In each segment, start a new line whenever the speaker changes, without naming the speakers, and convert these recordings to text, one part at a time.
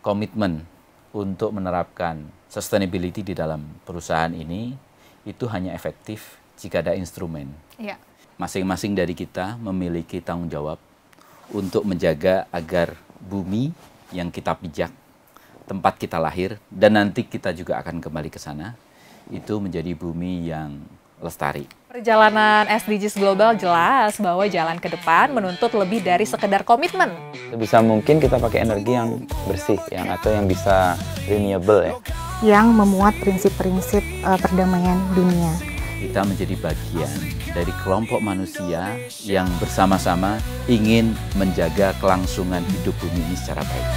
komitmen untuk menerapkan sustainability di dalam perusahaan ini itu hanya efektif jika ada instrumen.
Ya.
Masing-masing dari kita memiliki tanggung jawab untuk menjaga agar bumi yang kita pijak, tempat kita lahir, dan nanti kita juga akan kembali ke sana, itu menjadi bumi yang lestari.
Perjalanan SDGs Global jelas bahwa jalan ke depan menuntut lebih dari sekedar komitmen.
Sebisa mungkin kita pakai energi yang bersih, atau yang bisa renewable ya.
Yang memuat prinsip-prinsip perdamaian dunia.
Kita menjadi bagian dari kelompok manusia yang bersama-sama ingin menjaga kelangsungan hidup bumi ini secara baik.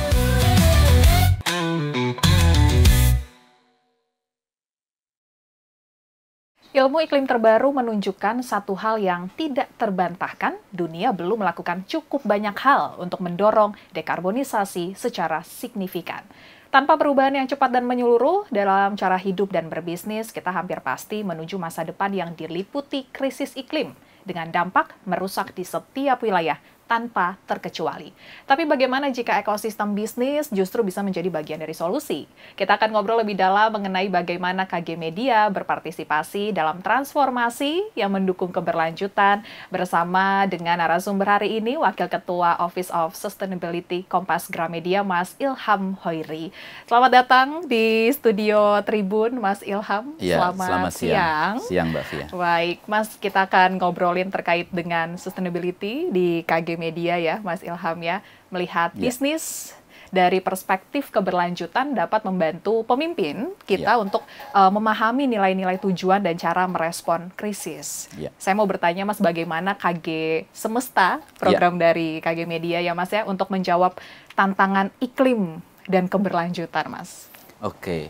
Ilmu iklim terbaru menunjukkan satu hal yang tidak terbantahkan, dunia belum melakukan cukup banyak hal untuk mendorong dekarbonisasi secara signifikan. Tanpa perubahan yang cepat dan menyeluruh dalam cara hidup dan berbisnis, kita hampir pasti menuju masa depan yang diliputi krisis iklim dengan dampak merusak di setiap wilayah tanpa terkecuali. Tapi bagaimana jika ekosistem bisnis justru bisa menjadi bagian dari solusi? Kita akan ngobrol lebih dalam mengenai bagaimana KG Media berpartisipasi dalam transformasi yang mendukung keberlanjutan bersama dengan narasumber hari ini, Wakil Ketua Office of Sustainability Kompas Gramedia, Mas Ilham Hoiri. Selamat datang di studio Tribun, Mas Ilham.
Ya,
selamat siang.
Siang, Mbak Fia.
Baik, Mas, kita akan ngobrolin terkait dengan sustainability di KG Media ya, Mas Ilham ya, melihat bisnis dari perspektif keberlanjutan dapat membantu pemimpin kita untuk memahami nilai-nilai tujuan dan cara merespon krisis. Saya mau bertanya Mas, bagaimana KG Semesta, program dari KG Media ya Mas ya, untuk menjawab tantangan iklim dan keberlanjutan Mas?
Oke,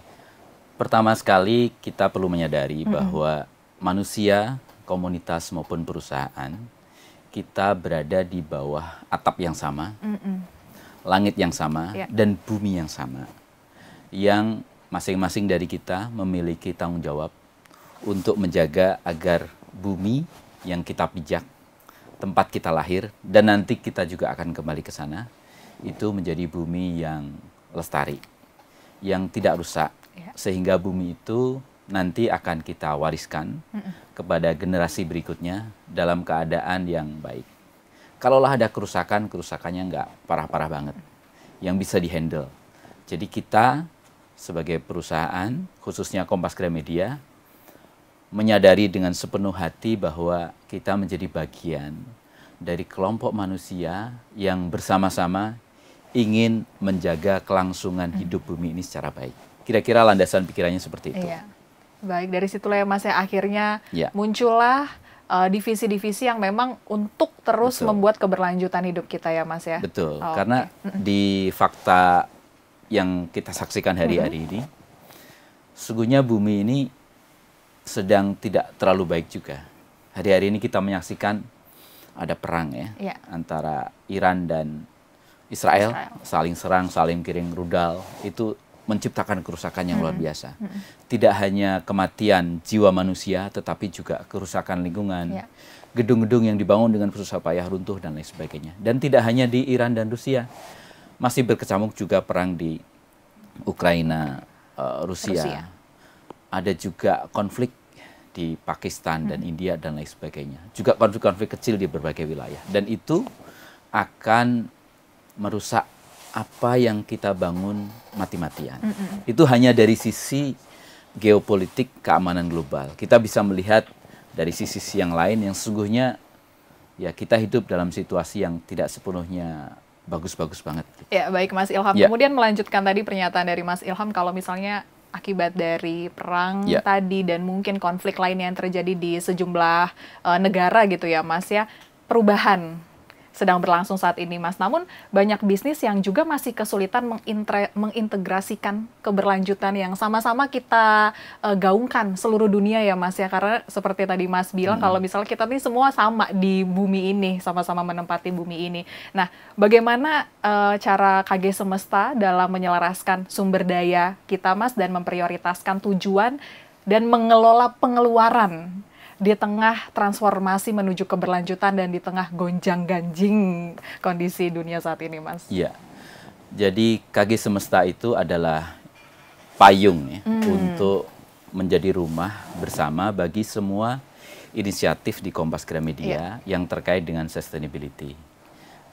pertama sekali kita perlu menyadari bahwa manusia, komunitas maupun perusahaan, kita berada di bawah atap yang sama, langit yang sama, dan bumi yang sama. Yang masing-masing dari kita memiliki tanggung jawab untuk menjaga agar bumi yang kita pijak, tempat kita lahir, dan nanti kita juga akan kembali ke sana, itu menjadi bumi yang lestari, yang tidak rusak, sehingga bumi itu nanti akan kita wariskan kepada generasi berikutnya dalam keadaan yang baik. Kalaulah ada kerusakan, kerusakannya nggak parah-parah banget, yang bisa dihandle. Jadi kita sebagai perusahaan, khususnya Kompas Gramedia, menyadari dengan sepenuh hati bahwa kita menjadi bagian dari kelompok manusia yang bersama-sama ingin menjaga kelangsungan hidup bumi ini secara baik. Kira-kira landasan pikirannya seperti itu.
Baik, dari situlah ya Mas ya, akhirnya muncullah divisi-divisi yang memang untuk terus membuat keberlanjutan hidup kita ya Mas ya.
Betul, karena di fakta yang kita saksikan hari-hari ini, sesungguhnya bumi ini sedang tidak terlalu baik juga. Hari-hari ini kita menyaksikan ada perang ya, antara Iran dan Israel, saling serang, saling kirim rudal, itu menciptakan kerusakan yang luar biasa. Tidak hanya kematian jiwa manusia, tetapi juga kerusakan lingkungan. Gedung-gedung yang dibangun dengan susah payah runtuh dan lain sebagainya. Dan tidak hanya di Iran dan Rusia, masih berkecamuk juga perang di Ukraina, Rusia. Ada juga konflik di Pakistan dan India dan lain sebagainya. Juga konflik-konflik kecil di berbagai wilayah. Dan itu akan merusak apa yang kita bangun mati-matian. Itu hanya dari sisi geopolitik keamanan global. Kita bisa melihat dari sisi yang lain yang sesungguhnya ya kita hidup dalam situasi yang tidak sepenuhnya bagus-bagus banget.
Ya, baik Mas Ilham. Kemudian melanjutkan tadi pernyataan dari Mas Ilham kalau misalnya akibat dari perang tadi dan mungkin konflik lain yang terjadi di sejumlah negara gitu ya Mas ya, perubahan sedang berlangsung saat ini Mas. Namun banyak bisnis yang juga masih kesulitan mengintegrasikan keberlanjutan yang sama-sama kita gaungkan seluruh dunia ya Mas ya. Karena seperti tadi Mas bilang kalau misalnya kita ini semua sama di bumi ini, sama-sama menempati bumi ini. Nah, bagaimana cara KG Semesta dalam menyelaraskan sumber daya kita Mas dan memprioritaskan tujuan dan mengelola pengeluaran di tengah transformasi menuju keberlanjutan dan di tengah gonjang-ganjing kondisi dunia saat ini, Mas?
Iya, Jadi KG Semesta itu adalah payung ya, untuk menjadi rumah bersama bagi semua inisiatif di Kompas Gramedia yang terkait dengan sustainability.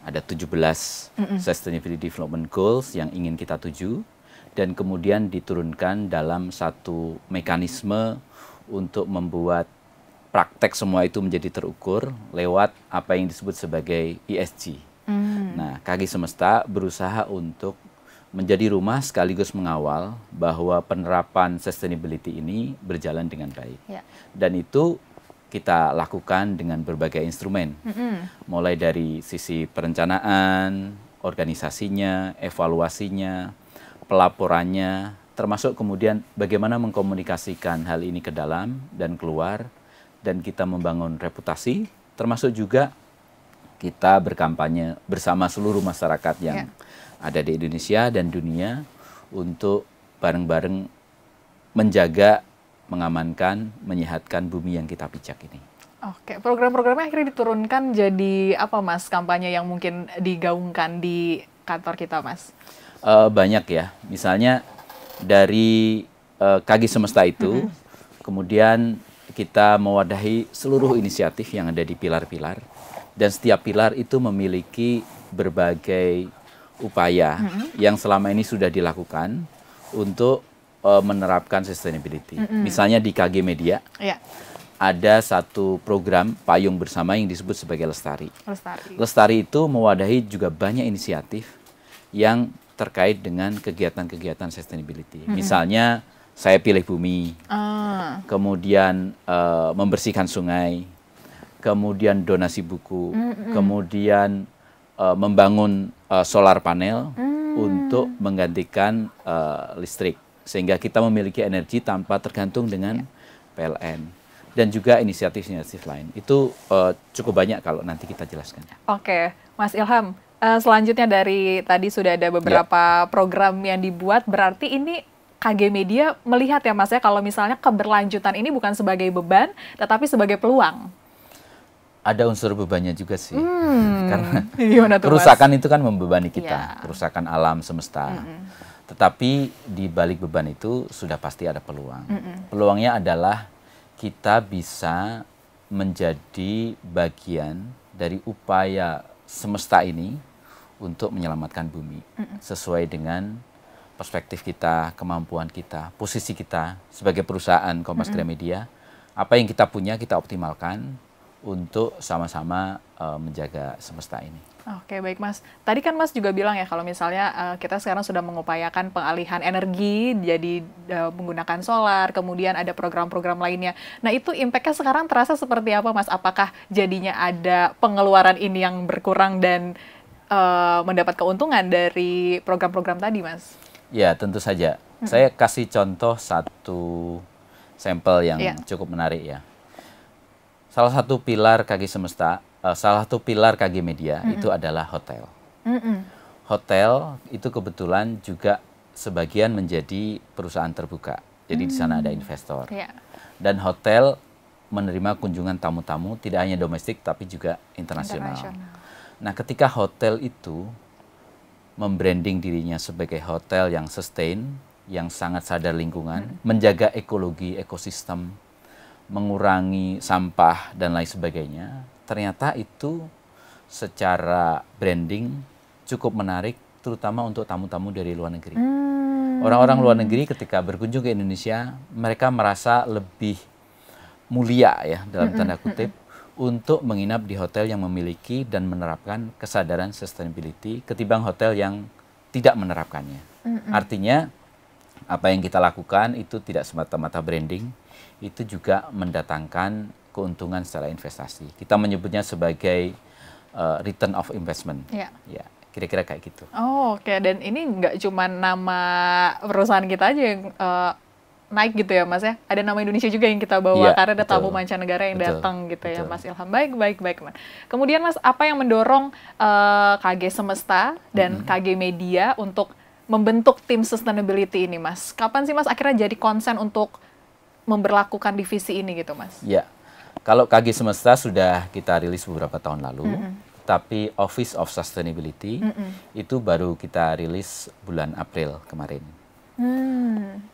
Ada 17 Sustainability Development Goals yang ingin kita tuju, dan kemudian diturunkan dalam satu mekanisme untuk membuat praktek semua itu menjadi terukur lewat apa yang disebut sebagai ESG. Nah, KG Semesta berusaha untuk menjadi rumah sekaligus mengawal bahwa penerapan sustainability ini berjalan dengan baik. Dan itu kita lakukan dengan berbagai instrumen, mulai dari sisi perencanaan, organisasinya, evaluasinya, pelaporannya, termasuk kemudian bagaimana mengkomunikasikan hal ini ke dalam dan keluar, dan kita membangun reputasi, termasuk juga kita berkampanye bersama seluruh masyarakat yang ada di Indonesia dan dunia untuk bareng-bareng menjaga, mengamankan, menyehatkan bumi yang kita pijak ini.
Oke, program-programnya akhirnya diturunkan jadi apa, Mas? Kampanye yang mungkin digaungkan di kantor kita, Mas?
Banyak ya. Misalnya dari KG Semesta itu, kemudian kita mewadahi seluruh inisiatif yang ada di pilar-pilar, dan setiap pilar itu memiliki berbagai upaya yang selama ini sudah dilakukan untuk menerapkan sustainability. Misalnya di KG Media, ada satu program payung bersama yang disebut sebagai Lestari. Lestari itu mewadahi juga banyak inisiatif yang terkait dengan kegiatan-kegiatan sustainability. Misalnya Saya Pilih Bumi, kemudian membersihkan sungai, kemudian donasi buku, kemudian membangun solar panel untuk menggantikan listrik, sehingga kita memiliki energi tanpa tergantung dengan PLN. Dan juga inisiatif-inisiatif lain. Itu cukup banyak kalau nanti kita jelaskan.
Oke, Mas Ilham, selanjutnya dari tadi sudah ada beberapa program yang dibuat, berarti ini KG Media melihat ya Mas ya, kalau misalnya keberlanjutan ini bukan sebagai beban, tetapi sebagai peluang.
Ada unsur bebannya juga sih, karena
tuh,
kerusakan
Mas?
Itu kan membebani kita, kerusakan alam semesta. Tetapi di balik beban itu sudah pasti ada peluang. Peluangnya adalah kita bisa menjadi bagian dari upaya semesta ini untuk menyelamatkan bumi, sesuai dengan perspektif kita, kemampuan kita, posisi kita sebagai perusahaan Kompas Gramedia. Apa yang kita punya kita optimalkan untuk sama-sama menjaga semesta ini.
Oke, baik Mas. Tadi kan Mas juga bilang ya kalau misalnya kita sekarang sudah mengupayakan pengalihan energi jadi menggunakan solar, kemudian ada program-program lainnya. Nah itu impact-nya sekarang terasa seperti apa Mas? Apakah jadinya ada pengeluaran ini yang berkurang dan mendapat keuntungan dari program-program tadi Mas?
Ya tentu saja. Saya kasih contoh satu sampel yang cukup menarik ya. Salah satu pilar KG Semesta, salah satu pilar KG Media itu adalah hotel. Hotel itu kebetulan juga sebagian menjadi perusahaan terbuka. Jadi di sana ada investor. Dan hotel menerima kunjungan tamu-tamu tidak hanya domestik tapi juga internasional. Nah, ketika hotel itu membranding dirinya sebagai hotel yang sustain, yang sangat sadar lingkungan, menjaga ekologi, ekosistem, mengurangi sampah dan lain sebagainya, ternyata itu secara branding cukup menarik, terutama untuk tamu-tamu dari luar negeri. Orang-orang luar negeri ketika berkunjung ke Indonesia, mereka merasa lebih mulia ya dalam tanda kutip untuk menginap di hotel yang memiliki dan menerapkan kesadaran sustainability ketimbang hotel yang tidak menerapkannya. Artinya apa yang kita lakukan itu tidak semata-mata branding, itu juga mendatangkan keuntungan secara investasi. Kita menyebutnya sebagai return of investment. Ya, kira-kira kayak gitu.
Oh, oke. Dan ini nggak cuma nama perusahaan kita aja yang naik gitu ya, Mas ya. Ada nama Indonesia juga yang kita bawa karena ada tamu mancanegara yang datang gitu ya, Mas Ilham. Baik. Kemudian Mas, apa yang mendorong KG Semesta dan KG Media untuk membentuk tim sustainability ini, Mas? Kapan sih Mas akhirnya jadi konsen untuk memberlakukan divisi ini gitu, Mas?
Ya, kalau KG Semesta sudah kita rilis beberapa tahun lalu, tapi Office of Sustainability itu baru kita rilis bulan April kemarin.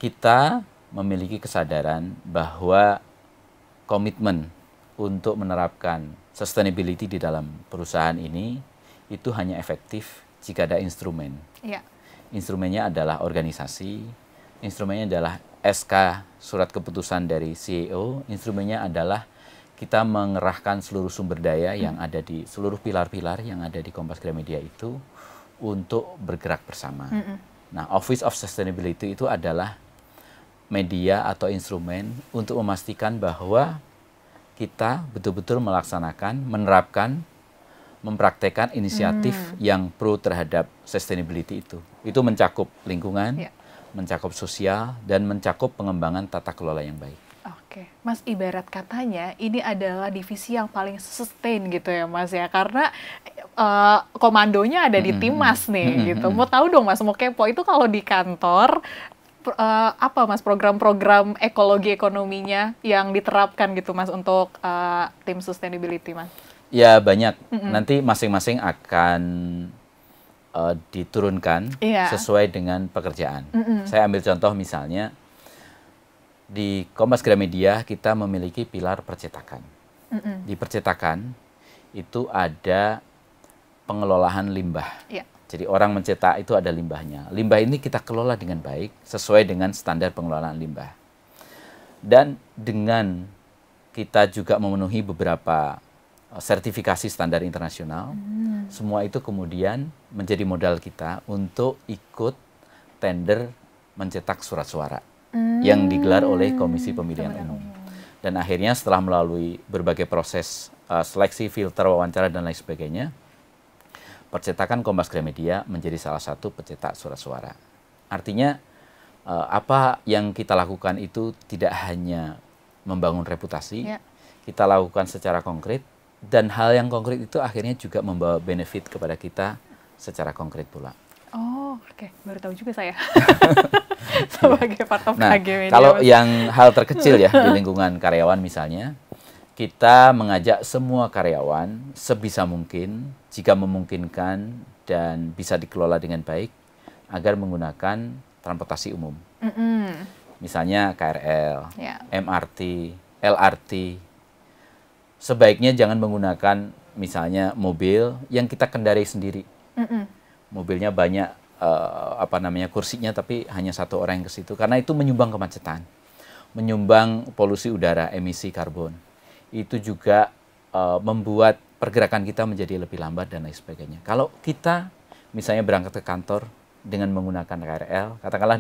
Kita memiliki kesadaran bahwa komitmen untuk menerapkan sustainability di dalam perusahaan ini itu hanya efektif jika ada instrumen. Instrumennya adalah organisasi, instrumennya adalah SK, surat keputusan dari CEO, instrumennya adalah kita mengerahkan seluruh sumber daya yang ada di seluruh pilar-pilar yang ada di Kompas Gramedia itu untuk bergerak bersama. Nah, Office of Sustainability itu adalah media atau instrumen untuk memastikan bahwa kita betul-betul melaksanakan, menerapkan, mempraktekkan inisiatif yang pro terhadap sustainability itu. Itu mencakup lingkungan, mencakup sosial, dan mencakup pengembangan tata kelola yang baik.
Oke, Mas, ibarat katanya ini adalah divisi yang paling sustain gitu ya Mas ya, karena komandonya ada di Timas nih gitu. Mau tahu dong Mas, mau kepo itu kalau di kantor apa Mas program-program ekologi ekonominya yang diterapkan gitu Mas untuk tim sustainability Mas?
Ya banyak, nanti masing-masing akan diturunkan sesuai dengan pekerjaan. Saya ambil contoh misalnya, di Kompas Gramedia kita memiliki pilar percetakan. Di percetakan itu ada pengelolaan limbah. Jadi orang mencetak itu ada limbahnya. Limbah ini kita kelola dengan baik sesuai dengan standar pengelolaan limbah. Dan dengan kita juga memenuhi beberapa sertifikasi standar internasional, semua itu kemudian menjadi modal kita untuk ikut tender mencetak surat suara yang digelar oleh Komisi Pemilihan Umum. Dan akhirnya setelah melalui berbagai proses seleksi, filter, wawancara, dan lain sebagainya, percetakan Kompas Gramedia menjadi salah satu pencetak surat suara. Artinya apa yang kita lakukan itu tidak hanya membangun reputasi, kita lakukan secara konkret, dan hal yang konkret itu akhirnya juga membawa benefit kepada kita secara konkret pula.
Oh, oke. Baru tahu juga saya. Sebagai part of
Nah,
KG Media.
kalau yang hal terkecil ya di lingkungan karyawan misalnya, kita mengajak semua karyawan sebisa mungkin, jika memungkinkan dan bisa dikelola dengan baik, agar menggunakan transportasi umum. Misalnya KRL, MRT, LRT. Sebaiknya jangan menggunakan misalnya mobil yang kita kendarai sendiri. Mobilnya banyak kursinya, tapi hanya satu orang yang ke situ, karena itu menyumbang kemacetan, menyumbang polusi udara, emisi karbon. Itu juga membuat pergerakan kita menjadi lebih lambat dan lain sebagainya. Kalau kita misalnya berangkat ke kantor dengan menggunakan KRL, katakanlah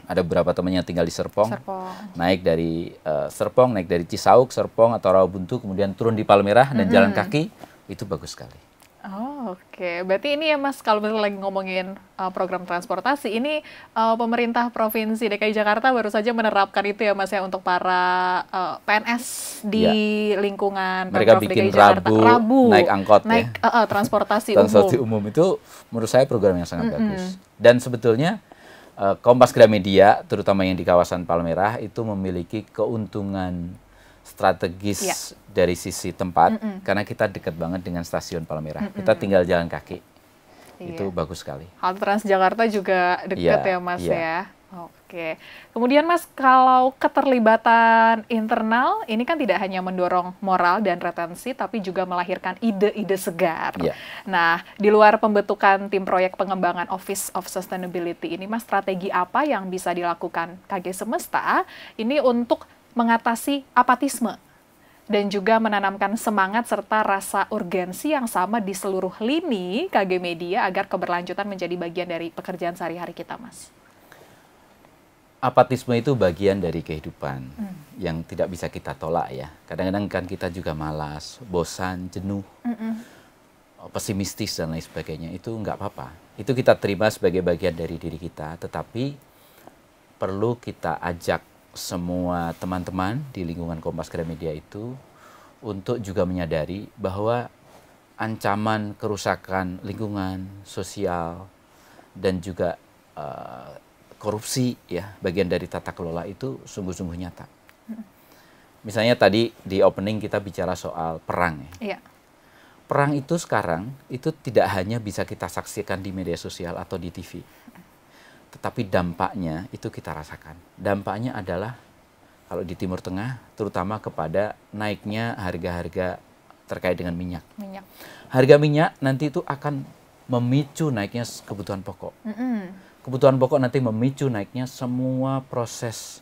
ada beberapa temannya tinggal di Serpong, naik dari Serpong, naik dari Cisauk, Serpong atau Rawabuntu, kemudian turun di Palmerah dan jalan kaki, itu bagus sekali.
Oh, oke. Berarti ini ya Mas, kalau misalnya lagi ngomongin program transportasi, ini pemerintah Provinsi DKI Jakarta baru saja menerapkan itu ya Mas ya, untuk para PNS di lingkungan
mereka
Pemprov
bikin
DKI Jakarta. Rabu
naik angkot
naik,
ya.
Transportasi
umum itu menurut saya program yang sangat bagus. Dan sebetulnya Kompas Gramedia, terutama yang di kawasan Palmerah, itu memiliki keuntungan strategis dari sisi tempat, karena kita dekat banget dengan stasiun Palmerah. Kita tinggal jalan kaki. Itu bagus sekali.
Halte Transjakarta juga dekat ya Mas ya. Oke. Kemudian Mas, kalau keterlibatan internal, ini kan tidak hanya mendorong moral dan retensi, tapi juga melahirkan ide-ide segar. Nah, di luar pembentukan tim proyek pengembangan Office of Sustainability ini, Mas, strategi apa yang bisa dilakukan KG Semesta ini untuk mengatasi apatisme dan juga menanamkan semangat serta rasa urgensi yang sama di seluruh lini KG Media agar keberlanjutan menjadi bagian dari pekerjaan sehari-hari kita, Mas?
Apatisme itu bagian dari kehidupan yang tidak bisa kita tolak ya. Kadang-kadang kan kita juga malas, bosan, jenuh, pesimistis dan lain sebagainya. Itu nggak apa-apa. Itu kita terima sebagai bagian dari diri kita. Tetapi perlu kita ajak semua teman-teman di lingkungan Kompas Gramedia itu untuk juga menyadari bahwa ancaman kerusakan lingkungan, sosial, dan juga korupsi ya, bagian dari tata kelola itu sungguh-sungguh nyata. Misalnya tadi di opening kita bicara soal perang ya. perang itu sekarang itu tidak hanya bisa kita saksikan di media sosial atau di TV, tetapi dampaknya itu kita rasakan. Dampaknya adalah kalau di Timur Tengah, terutama kepada naiknya harga-harga terkait dengan minyak. Harga minyak nanti itu akan memicu naiknya kebutuhan pokok. Kebutuhan pokok nanti memicu naiknya semua proses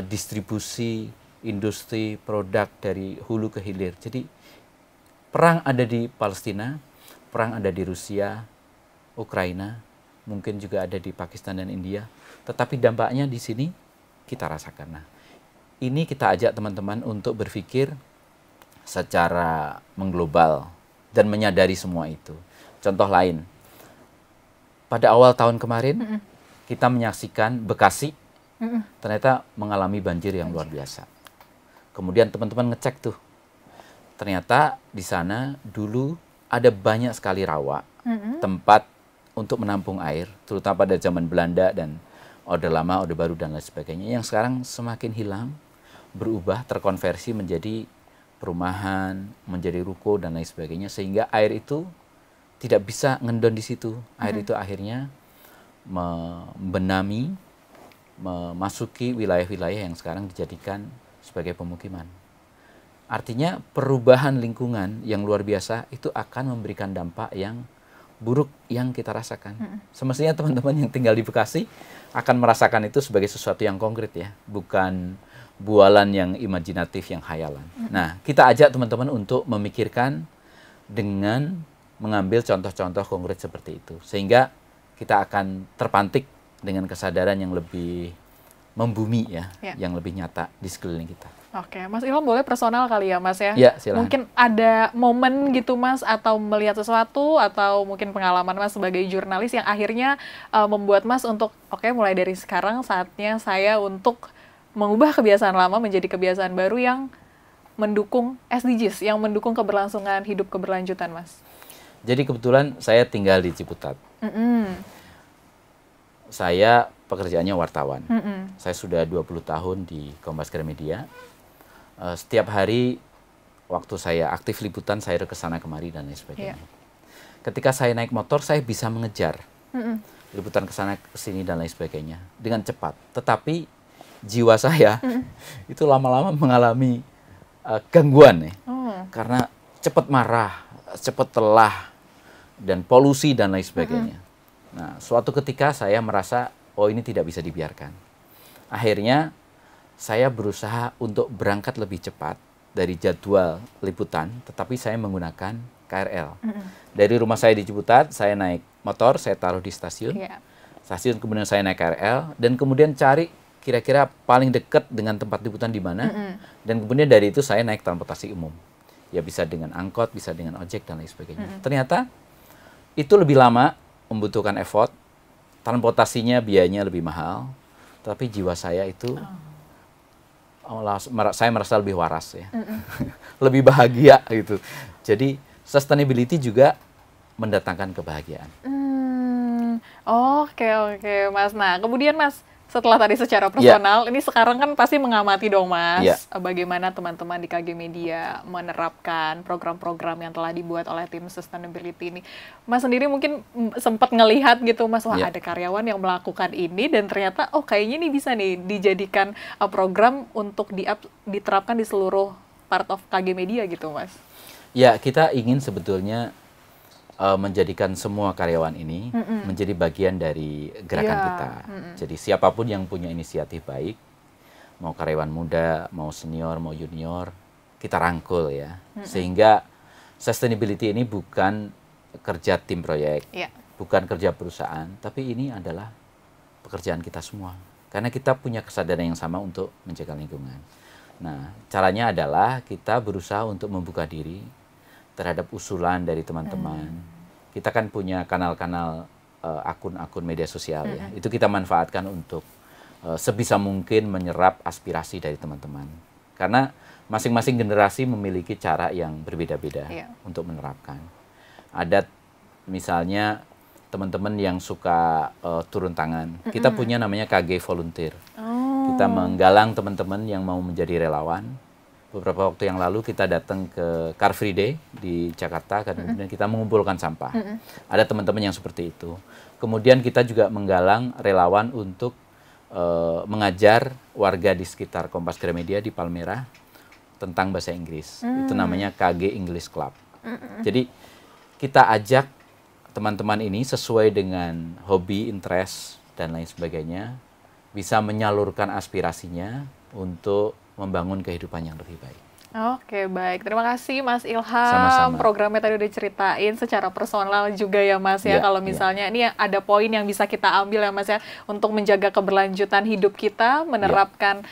distribusi, industri, produk dari hulu ke hilir. Jadi perang ada di Palestina, perang ada di Rusia, Ukraina, mungkin juga ada di Pakistan dan India. Tetapi dampaknya di sini kita rasakan. Nah, ini kita ajak teman-teman untuk berpikir secara mengglobal dan menyadari semua itu. Contoh lain, pada awal tahun kemarin kita menyaksikan Bekasi ternyata mengalami banjir yang luar biasa. Kemudian teman-teman ngecek tuh, ternyata di sana dulu ada banyak sekali rawa, tempat untuk menampung air, terutama pada zaman Belanda dan Orde Lama, Orde Baru dan lain sebagainya, yang sekarang semakin hilang, berubah, terkonversi menjadi perumahan, menjadi ruko dan lain sebagainya, sehingga air itu tidak bisa ngendon di situ. Air itu akhirnya membenami, memasuki wilayah-wilayah yang sekarang dijadikan sebagai pemukiman. Artinya perubahan lingkungan yang luar biasa itu akan memberikan dampak yang buruk yang kita rasakan. Semestinya teman-teman yang tinggal di Bekasi akan merasakan itu sebagai sesuatu yang konkret ya, bukan bualan yang imajinatif, yang khayalan. Nah, kita ajak teman-teman untuk memikirkan dengan mengambil contoh-contoh konkret seperti itu. Sehingga kita akan terpantik dengan kesadaran yang lebih membumi ya, yang lebih nyata di sekeliling kita.
Oke, Mas Ilham boleh personal kali ya Mas ya?
Ya, silakan.
Mungkin ada momen gitu Mas, atau melihat sesuatu, atau mungkin pengalaman Mas sebagai jurnalis yang akhirnya membuat Mas untuk, oke, mulai dari sekarang saatnya saya untuk mengubah kebiasaan lama menjadi kebiasaan baru yang mendukung SDGs, yang mendukung keberlangsungan hidup keberlanjutan Mas.
Jadi kebetulan saya tinggal di Ciputat. Saya pekerjaannya wartawan. Saya sudah 20 tahun di Kompas Gramedia. Setiap hari waktu saya aktif liputan, saya ke sana kemari dan lain sebagainya. Ketika saya naik motor, saya bisa mengejar liputan ke sana ke sini dan lain sebagainya dengan cepat. Tetapi jiwa saya itu lama-lama mengalami gangguan ya. Karena cepat marah, cepat telah, dan polusi dan lain sebagainya. Nah, suatu ketika saya merasa, oh ini tidak bisa dibiarkan. Akhirnya saya berusaha untuk berangkat lebih cepat dari jadwal liputan, tetapi saya menggunakan KRL. Dari rumah saya di Ciputat, saya naik motor, saya taruh di stasiun. Stasiun kemudian saya naik KRL, dan kemudian cari kira-kira paling dekat dengan tempat liputan di mana. Dan kemudian dari itu saya naik transportasi umum. Ya bisa dengan angkot, bisa dengan ojek, dan lain sebagainya. Ternyata itu lebih lama, membutuhkan effort, transportasinya biayanya lebih mahal, tapi jiwa saya itu saya merasa lebih waras ya, lebih bahagia gitu. Jadi sustainability juga mendatangkan kebahagiaan.
Oke Mas. Nah kemudian Mas, setelah tadi secara personal, ini sekarang kan pasti mengamati dong Mas, bagaimana teman-teman di KG Media menerapkan program-program yang telah dibuat oleh tim sustainability ini. Mas sendiri mungkin sempat ngelihat gitu Mas, wah ada karyawan yang melakukan ini dan ternyata kayaknya ini bisa nih dijadikan program untuk diterapkan di seluruh part of KG Media gitu Mas.
Ya, kita ingin sebetulnya menjadikan semua karyawan ini menjadi bagian dari gerakan kita. Jadi siapapun yang punya inisiatif baik, mau karyawan muda, mau senior, mau junior, kita rangkul ya. Sehingga sustainability ini bukan kerja tim proyek, bukan kerja perusahaan, tapi ini adalah pekerjaan kita semua. Karena kita punya kesadaran yang sama untuk menjaga lingkungan. Nah, caranya adalah kita berusaha untuk membuka diri terhadap usulan dari teman-teman. Kita kan punya kanal-kanal akun-akun media sosial ya. Itu kita manfaatkan untuk sebisa mungkin menyerap aspirasi dari teman-teman. Karena masing-masing generasi memiliki cara yang berbeda-beda untuk menerapkan. Ada misalnya teman-teman yang suka turun tangan. Kita punya namanya KG Volunteer. Kita menggalang teman-teman yang mau menjadi relawan beberapa waktu yang lalu kita datang ke Car Free Day di Jakarta, kemudian kita mengumpulkan sampah. Ada teman-teman yang seperti itu. Kemudian kita juga menggalang relawan untuk mengajar warga di sekitar Kompas Gramedia di Palmerah tentang bahasa Inggris. Itu namanya KG English Club. Jadi kita ajak teman-teman ini sesuai dengan hobi, interest, dan lain sebagainya, bisa menyalurkan aspirasinya untuk membangun kehidupan yang lebih baik.
Oke, baik. Terima kasih Mas Ilham.
Sama-sama.
Programnya tadi udah ceritain secara personal juga ya Mas ya. Kalau misalnya ini ada poin yang bisa kita ambil ya Mas ya, untuk menjaga keberlanjutan hidup kita, menerapkan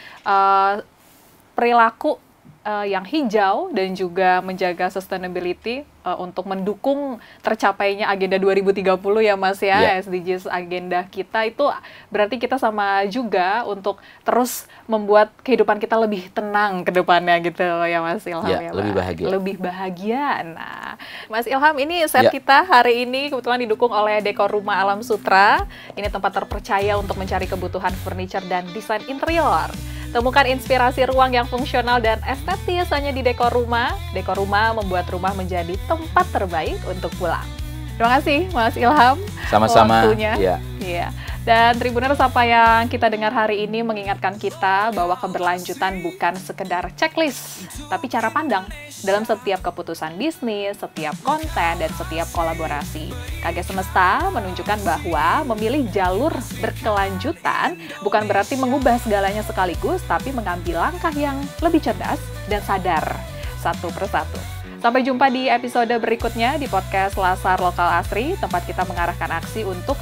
perilaku yang hijau dan juga menjaga sustainability untuk mendukung tercapainya agenda 2030 ya Mas ya, SDGs agenda kita itu berarti kita sama juga untuk terus membuat kehidupan kita lebih tenang ke depannya gitu ya Mas Ilham ya,
lebih bahagia.
Lebih bahagia. Nah, Mas Ilham, ini set kita hari ini kebetulan didukung oleh Dekor Rumah Alam Sutra. Ini tempat terpercaya untuk mencari kebutuhan furniture dan desain interior. Temukan inspirasi ruang yang fungsional dan estetis hanya di Dekor Rumah. Dekor Rumah membuat rumah menjadi tempat terbaik untuk pulang. Terima kasih Mas Ilham.
Sama-sama.
Waktunya. Iya. Dan Tribuners, apa yang kita dengar hari ini mengingatkan kita bahwa keberlanjutan bukan sekedar checklist, tapi cara pandang dalam setiap keputusan bisnis, setiap konten, dan setiap kolaborasi. KG Semesta menunjukkan bahwa memilih jalur berkelanjutan bukan berarti mengubah segalanya sekaligus, tapi mengambil langkah yang lebih cerdas dan sadar satu persatu. Sampai jumpa di episode berikutnya di podcast Lasar Lokal Asri, tempat kita mengarahkan aksi untuk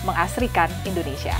mengasrikan Indonesia.